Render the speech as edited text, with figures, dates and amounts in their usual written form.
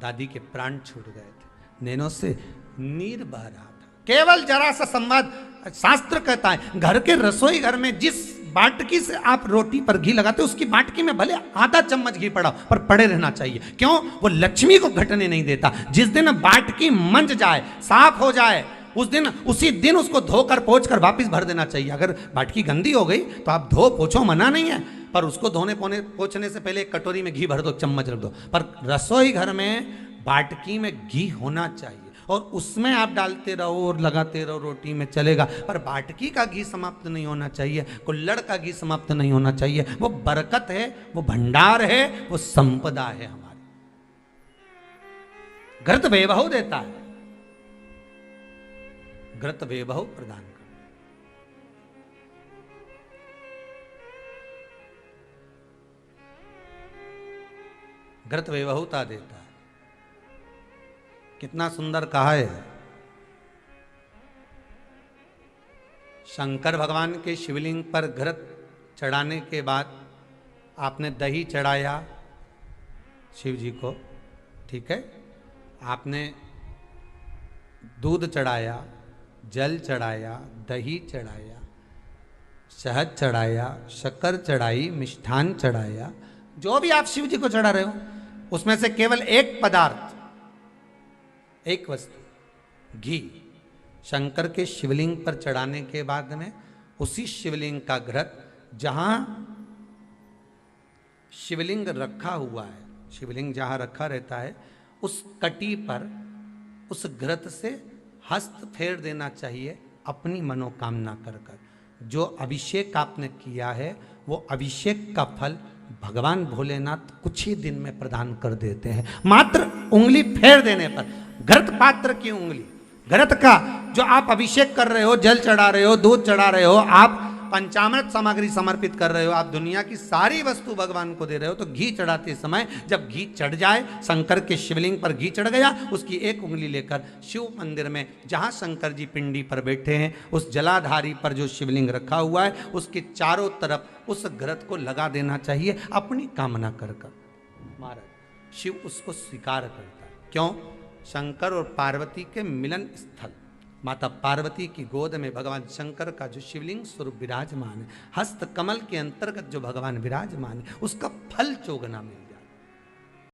दादी के प्राण छूट गए थे, नैनों से नीर बह रहा था। केवल जरा सा संवाद, शास्त्र कहता है घर के रसोई घर में जिस बाटकी से आप रोटी पर घी लगाते हो उसकी बाटकी में भले आधा चम्मच घी पड़ा पर पड़े रहना चाहिए। क्यों? वो लक्ष्मी को घटने नहीं देता। जिस दिन बाटकी मंज जाए, साफ हो जाए, उसी दिन उसको धोकर पोंछ कर वापस भर देना चाहिए। अगर बाटकी गंदी हो गई तो आप धो पोछो, मना नहीं है, पर उसको धोने पोछने से पहले एक कटोरी में घी भर दो, चम्मच रख दो। पर रसोई घर में बाटकी में घी होना चाहिए और उसमें आप डालते रहो और लगाते रहो, रोटी में चलेगा, पर बाटकी का घी समाप्त नहीं होना चाहिए, कुल्हड़ का घी समाप्त नहीं होना चाहिए। वो बरकत है, वो भंडार है, वो संपदा है हमारी। घृत वैभव देता है, घृत वैभव प्रदान कर। घृत वैभवता देता है। कितना सुंदर कहा है। शंकर भगवान के शिवलिंग पर घृत चढ़ाने के बाद आपने दही चढ़ाया शिव जी को, ठीक है, आपने दूध चढ़ाया, जल चढ़ाया, दही चढ़ाया, शहद चढ़ाया, शक्कर चढ़ाई, मिष्ठान चढ़ाया, जो भी आप शिव जी को चढ़ा रहे हो उसमें से केवल एक पदार्थ, एक वस्तु, घी शंकर के शिवलिंग पर चढ़ाने के बाद में उसी शिवलिंग का घृत, जहां शिवलिंग रखा हुआ है, शिवलिंग जहां रखा रहता है उस कटी पर उस घृत से हस्त फेर देना चाहिए अपनी मनोकामना कर कर। जो अभिषेक आपने किया है वो अभिषेक का फल भगवान भोलेनाथ कुछ ही दिन में प्रदान कर देते हैं। मात्र उंगली फेर देने पर, घृत पात्र की उंगली, घृत का जो आप अभिषेक कर रहे हो, जल चढ़ा रहे हो, दूध चढ़ा रहे हो, आप पंचामृत सामग्री समर्पित कर रहे हो, आप दुनिया की सारी वस्तु भगवान को दे रहे हो, तो घी चढ़ाते समय जब घी चढ़ जाए, शंकर के शिवलिंग पर घी चढ़ गया, उसकी एक उंगली लेकर शिव मंदिर में जहां शंकर जी पिंडी पर बैठे हैं उस जलाधारी पर जो शिवलिंग रखा हुआ है उसके चारों तरफ उस घृत को लगा देना चाहिए अपनी कामना कर कर। महाराज शिव उसको स्वीकार करता है। क्यों? शंकर और पार्वती के मिलन स्थल, माता पार्वती की गोद में भगवान शंकर का जो शिवलिंग स्वरूप विराजमान है, हस्त कमल के अंतर्गत जो भगवान विराजमान है, उसका फल चोगना मिलता है।